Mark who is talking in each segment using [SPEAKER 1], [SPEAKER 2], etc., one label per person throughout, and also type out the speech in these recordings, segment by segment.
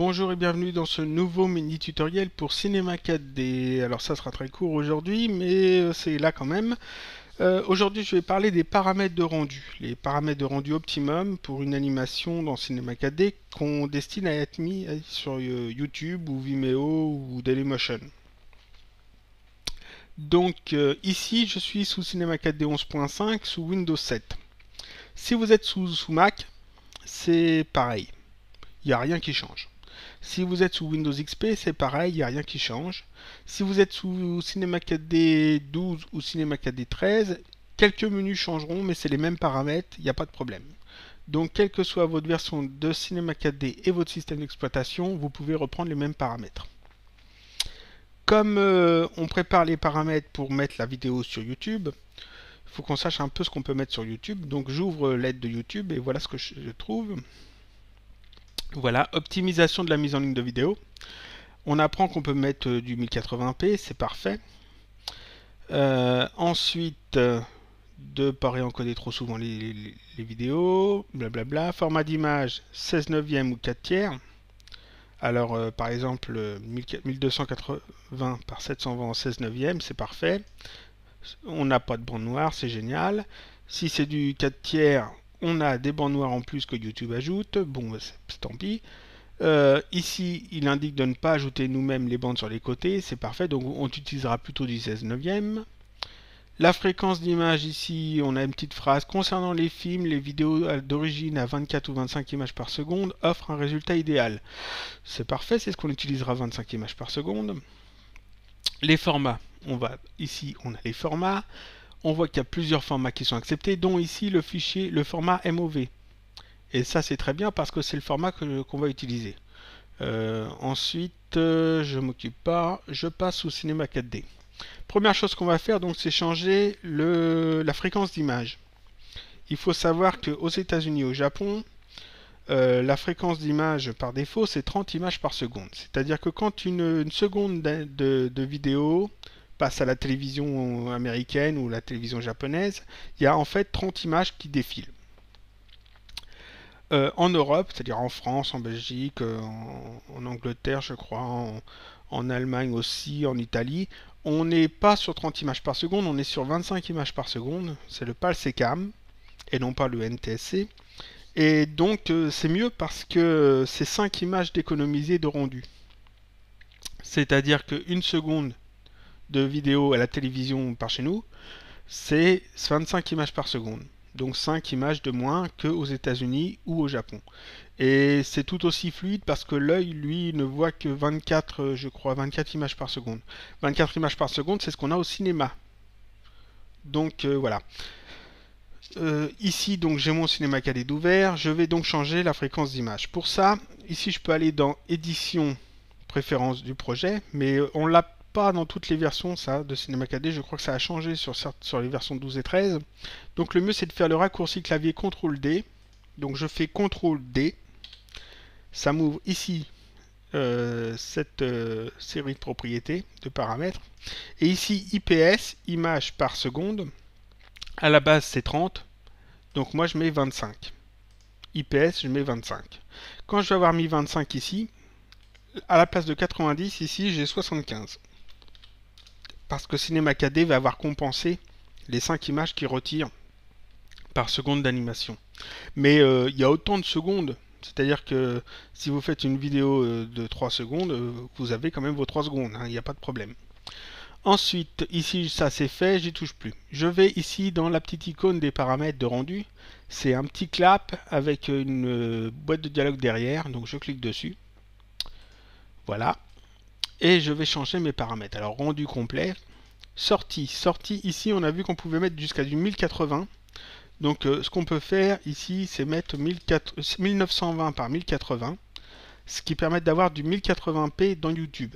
[SPEAKER 1] Bonjour et bienvenue dans ce nouveau mini tutoriel pour Cinema 4D. Alors ça sera très court aujourd'hui, mais c'est là quand même. Aujourd'hui je vais parler des paramètres de rendu. Les paramètres de rendu optimum pour une animation dans Cinema 4D qu'on destine à être mis sur YouTube ou Vimeo ou Dailymotion. Donc ici je suis sous Cinema 4D 11.5 sous Windows 7. Si vous êtes sous Mac, c'est pareil. Il n'y a rien qui change. Si vous êtes sous Windows XP, c'est pareil, il n'y a rien qui change. Si vous êtes sous Cinema 4D 12 ou Cinema 4D 13, quelques menus changeront, mais c'est les mêmes paramètres, il n'y a pas de problème. Donc, quelle que soit votre version de Cinema 4D et votre système d'exploitation, vous pouvez reprendre les mêmes paramètres. Comme on prépare les paramètres pour mettre la vidéo sur YouTube, il faut qu'on sache un peu ce qu'on peut mettre sur YouTube. Donc, j'ouvre l'aide de YouTube et voilà ce que je trouve. Voilà, optimisation de la mise en ligne de vidéo. On apprend qu'on peut mettre du 1080p, c'est parfait. Ensuite, de pas réencoder trop souvent les vidéos, blablabla. Format d'image 16 neuvième ou 4 tiers. Alors, par exemple, 1280 par 720 en 16 neuvième, c'est parfait. On n'a pas de bande noire, c'est génial. Si c'est du 4 tiers, on a des bandes noires en plus que YouTube ajoute. Bon, tant pis. Ici, il indique de ne pas ajouter nous-mêmes les bandes sur les côtés. C'est parfait. Donc, on utilisera plutôt du 16 neuvième. La fréquence d'image, ici, on a une petite phrase. Concernant les films, les vidéos d'origine à 24 ou 25 images par seconde offrent un résultat idéal. C'est parfait, c'est ce qu'on utilisera 25 images par seconde. Les formats. Ici, on a les formats. On voit qu'il y a plusieurs formats qui sont acceptés, dont ici le format MOV. Et ça c'est très bien parce que c'est le format qu'on va utiliser. Ensuite, je m'occupe pas, je passe au Cinema 4D. Première chose qu'on va faire donc c'est changer la fréquence d'image. Il faut savoir qu'aux États-Unis et au Japon, la fréquence d'image par défaut c'est 30 images par seconde. C'est-à-dire que quand une seconde de vidéo passe à la télévision américaine ou la télévision japonaise, il y a en fait 30 images qui défilent. En Europe, c'est-à-dire en France, en Belgique, en Angleterre, je crois, en Allemagne aussi, en Italie, on n'est pas sur 30 images par seconde, on est sur 25 images par seconde. C'est le PAL SECAM et non pas le NTSC. Et donc, c'est mieux parce que c'est 5 images d'économiser de rendu. C'est-à-dire qu'une seconde de vidéo à la télévision par chez nous, c'est 25 images par seconde. Donc 5 images de moins qu'aux États-Unis ou au Japon. Et c'est tout aussi fluide parce que l'œil, lui, ne voit que 24, je crois, 24 images par seconde. 24 images par seconde, c'est ce qu'on a au cinéma. Donc voilà. Ici, donc j'ai mon Cinema 4D d'ouvert. Je vais donc changer la fréquence d'image. Pour ça, ici, je peux aller dans Édition, Préférences du projet, mais on l'a pas dans toutes les versions ça de Cinema 4D, je crois que ça a changé sur les versions 12 et 13. Donc le mieux c'est de faire le raccourci clavier CTRL D. Donc je fais CTRL D. Ça m'ouvre ici cette série de propriétés, de paramètres. Et ici IPS, images par seconde. À la base c'est 30. Donc moi je mets 25. IPS je mets 25. Quand je vais avoir mis 25 ici, à la place de 90 ici j'ai 75. Parce que Cinema 4D va avoir compensé les 5 images qu'il retire par seconde d'animation. Mais il y a autant de secondes, c'est-à-dire que si vous faites une vidéo de 3 secondes, vous avez quand même vos 3 secondes, il n'y a pas de problème. Ensuite, ici ça c'est fait, j'y touche plus. Je vais ici dans la petite icône des paramètres de rendu, c'est un petit clap avec une boîte de dialogue derrière, donc je clique dessus. Voilà. Et je vais changer mes paramètres. Alors rendu complet, sortie, ici on a vu qu'on pouvait mettre jusqu'à du 1080. Donc ce qu'on peut faire ici c'est mettre 1920 par 1080, ce qui permet d'avoir du 1080p dans YouTube.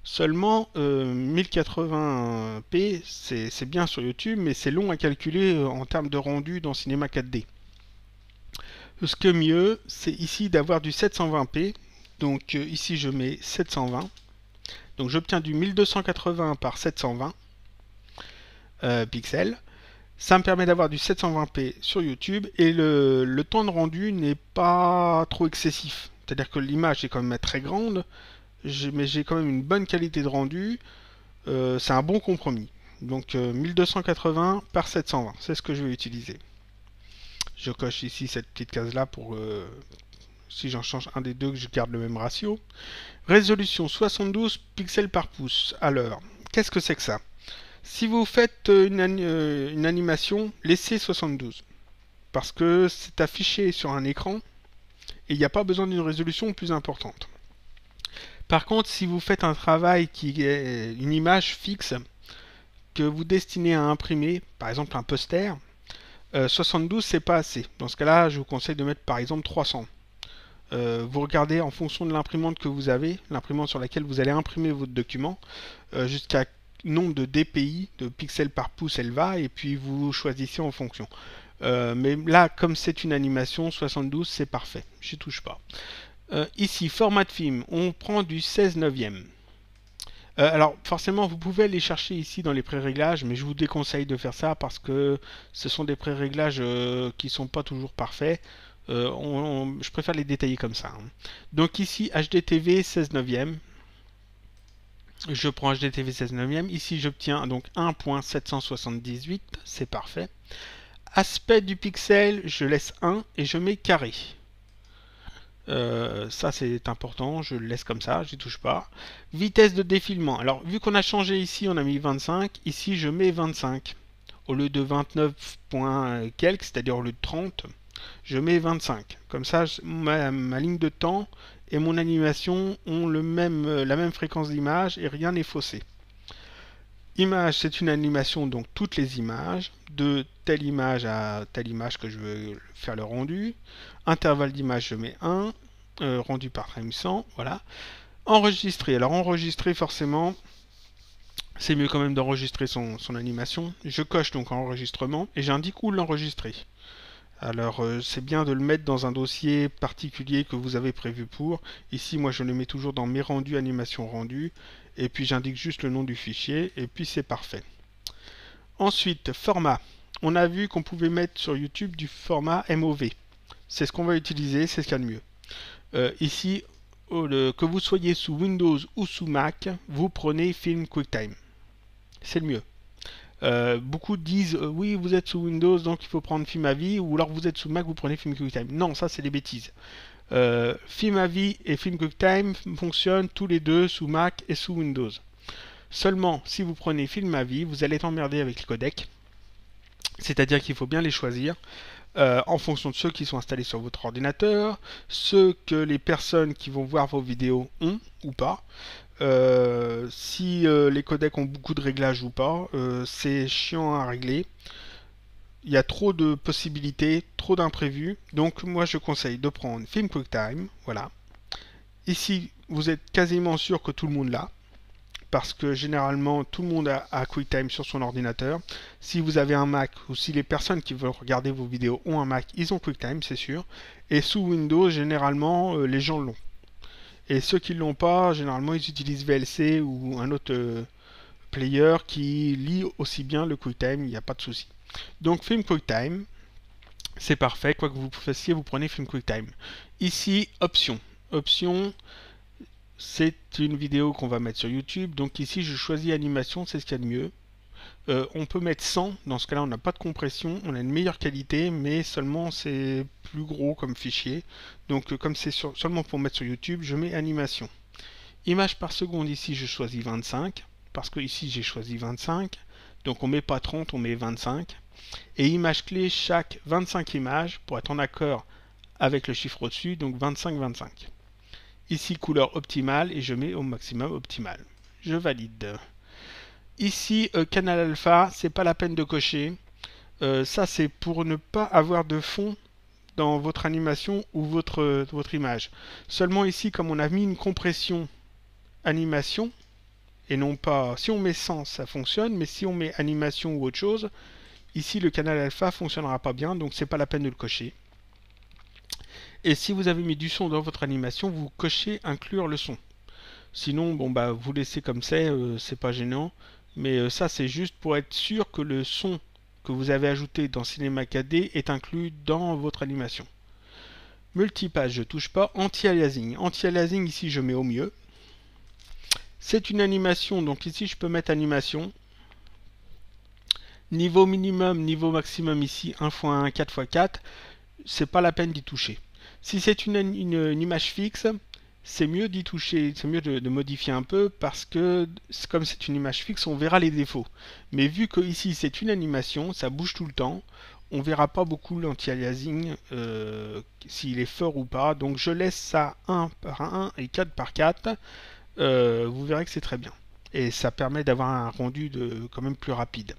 [SPEAKER 1] Seulement 1080p c'est bien sur YouTube, mais c'est long à calculer en termes de rendu dans Cinema 4D. Ce que mieux c'est ici d'avoir du 720p. Donc ici je mets 720. Donc j'obtiens du 1280 par 720 pixels. Ça me permet d'avoir du 720p sur YouTube et le temps de rendu n'est pas trop excessif. C'est-à-dire que l'image est quand même très grande, mais j'ai quand même une bonne qualité de rendu. C'est un bon compromis. Donc 1280 par 720, c'est ce que je vais utiliser. Je coche ici cette petite case là pour si j'en change un des deux que je garde le même ratio. Résolution 72 pixels par pouce. Alors, qu'est-ce que c'est que ça? Si vous faites une animation, laissez 72. Parce que c'est affiché sur un écran et il n'y a pas besoin d'une résolution plus importante. Par contre, si vous faites un travail qui est une image fixe que vous destinez à imprimer, par exemple un poster, 72 c'est pas assez. Dans ce cas-là, je vous conseille de mettre par exemple 300. Vous regardez en fonction de l'imprimante que vous avez, l'imprimante sur laquelle vous allez imprimer votre document, jusqu'à nombre de dpi, de pixels par pouce elle va, et puis vous choisissez en fonction. Mais là, comme c'est une animation, 72 c'est parfait, j'y touche pas. Ici, format de film, on prend du 16 neuvième. Alors forcément vous pouvez aller chercher ici dans les pré-réglages, mais je vous déconseille de faire ça parce que ce sont des pré-réglages qui sont pas toujours parfaits. Je préfère les détailler comme ça. Donc ici HDTV 16 neuvième. Je prends HDTV 16 neuvième. Ici j'obtiens donc 1.778, c'est parfait. Aspect du pixel, je laisse 1 et je mets carré. Ça c'est important, je le laisse comme ça, j'y touche pas. Vitesse de défilement, alors vu qu'on a changé ici, on a mis 25, ici je mets 25. Au lieu de 29 points quelques, c'est-à-dire au lieu de 30, je mets 25. Comme ça, ma ligne de temps et mon animation ont la même fréquence d'image et rien n'est faussé. Image, c'est une animation, donc toutes les images, de telle image à telle image que je veux faire le rendu. Intervalle d'image, je mets 1, rendu par frame 100, voilà. Enregistrer, alors enregistrer forcément, c'est mieux quand même d'enregistrer son animation. Je coche donc enregistrement et j'indique où l'enregistrer. Alors c'est bien de le mettre dans un dossier particulier que vous avez prévu pour. Ici moi je le mets toujours dans mes rendus, animation rendu. Et puis j'indique juste le nom du fichier et puis c'est parfait. Ensuite, format. On a vu qu'on pouvait mettre sur YouTube du format MOV. C'est ce qu'on va utiliser, c'est ce qu'il y a de mieux. Ici, que vous soyez sous Windows ou sous Mac, vous prenez Film QuickTime. C'est le mieux. Beaucoup disent oui, vous êtes sous Windows donc il faut prendre Film à vie, ou alors vous êtes sous Mac, vous prenez Film QuickTime. Non, ça c'est des bêtises. Film à vie et Film QuickTime fonctionnent tous les deux sous Mac et sous Windows. Seulement, si vous prenez Film à vie, vous allez être emmerdé avec les codecs. C'est-à-dire qu'il faut bien les choisir en fonction de ceux qui sont installés sur votre ordinateur, ceux que les personnes qui vont voir vos vidéos ont ou pas. Si les codecs ont beaucoup de réglages ou pas, c'est chiant à régler. Il y a trop de possibilités, trop d'imprévus. Donc moi je conseille de prendre Film QuickTime, voilà. Ici, vous êtes quasiment sûr que tout le monde l'a, parce que généralement tout le monde a QuickTime sur son ordinateur. Si vous avez un Mac, ou si les personnes qui veulent regarder vos vidéos ont un Mac, ils ont QuickTime, c'est sûr. Et sous Windows, généralement, les gens l'ont. Et ceux qui ne l'ont pas, généralement, ils utilisent VLC ou un autre player qui lit aussi bien le QuickTime, il n'y a pas de souci. Donc Film QuickTime, c'est parfait, quoi que vous fassiez, vous prenez Film QuickTime. Ici, options. Options, c'est une vidéo qu'on va mettre sur YouTube, donc ici je choisis animation, c'est ce qu'il y a de mieux. On peut mettre 100, dans ce cas là on n'a pas de compression, on a une meilleure qualité, mais seulement c'est plus gros comme fichier. Donc comme c'est seulement pour mettre sur YouTube, je mets animation. Image par seconde, ici je choisis 25, parce que ici j'ai choisi 25, donc on met pas 30, on met 25. Et image clé, chaque 25 images, pour être en accord avec le chiffre au-dessus, donc 25-25. Ici couleur optimale, et je mets au maximum optimal. Je valide. Ici, canal alpha, c'est pas la peine de cocher. Ça, c'est pour ne pas avoir de fond dans votre animation ou votre image. Seulement ici, comme on a mis une compression animation, et non pas... Si on met 100, ça fonctionne, mais si on met animation ou autre chose, ici, le canal alpha fonctionnera pas bien, donc c'est pas la peine de le cocher. Et si vous avez mis du son dans votre animation, vous cochez inclure le son. Sinon, bon bah vous laissez comme c'est pas gênant. Mais ça, c'est juste pour être sûr que le son que vous avez ajouté dans Cinema 4D est inclus dans votre animation. Multipage, je touche pas. Anti-aliasing. Anti-aliasing, ici, je mets au mieux. C'est une animation, donc ici, je peux mettre animation. Niveau minimum, niveau maximum, ici, 1x1, 4x4. C'est pas la peine d'y toucher. Si c'est une image fixe, c'est mieux d'y toucher, c'est mieux de modifier un peu parce que comme c'est une image fixe, on verra les défauts. Mais vu que ici c'est une animation, ça bouge tout le temps, on verra pas beaucoup l'anti-aliasing s'il est fort ou pas. Donc je laisse ça 1 par 1 et 4 par 4. Vous verrez que c'est très bien. Et ça permet d'avoir un rendu quand même plus rapide.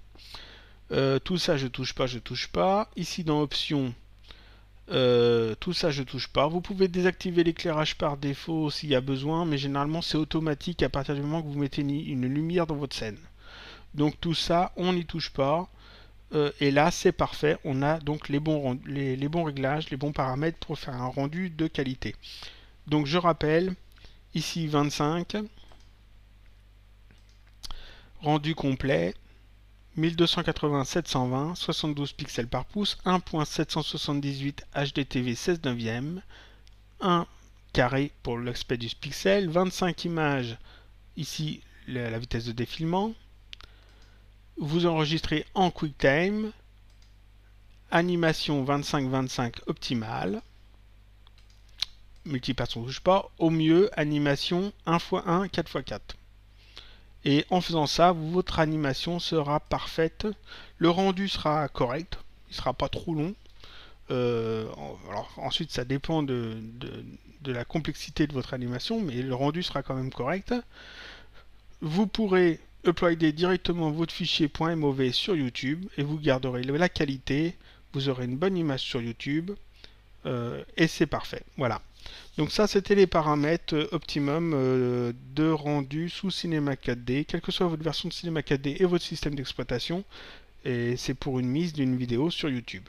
[SPEAKER 1] Tout ça je touche pas, je touche pas. Ici dans options, tout ça je touche pas. Vous pouvez désactiver l'éclairage par défaut s'il y a besoin, mais généralement c'est automatique à partir du moment que vous mettez une lumière dans votre scène. Donc tout ça on n'y touche pas. Et là c'est parfait, on a donc les bons réglages, les bons paramètres pour faire un rendu de qualité. Donc je rappelle, ici 25, rendu complet, 1280 720, 72 pixels par pouce, 1.778 HDTV 16 neuvième, 1 carré pour l'aspect du pixel, 25 images, ici la vitesse de défilement. Vous enregistrez en QuickTime, animation 25-25 optimale, multipasse on ne touche pas, au mieux animation 1x1, 4x4. Et en faisant ça, votre animation sera parfaite, le rendu sera correct, il ne sera pas trop long. Alors ensuite ça dépend de la complexité de votre animation, mais le rendu sera quand même correct. Vous pourrez uploader directement votre fichier .mov sur YouTube et vous garderez la qualité, vous aurez une bonne image sur YouTube et c'est parfait. Voilà. Donc ça c'était les paramètres optimum de rendu sous Cinema 4D, quelle que soit votre version de Cinema 4D et votre système d'exploitation, et c'est pour une mise d'une vidéo sur YouTube.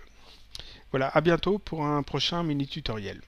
[SPEAKER 1] Voilà, à bientôt pour un prochain mini tutoriel.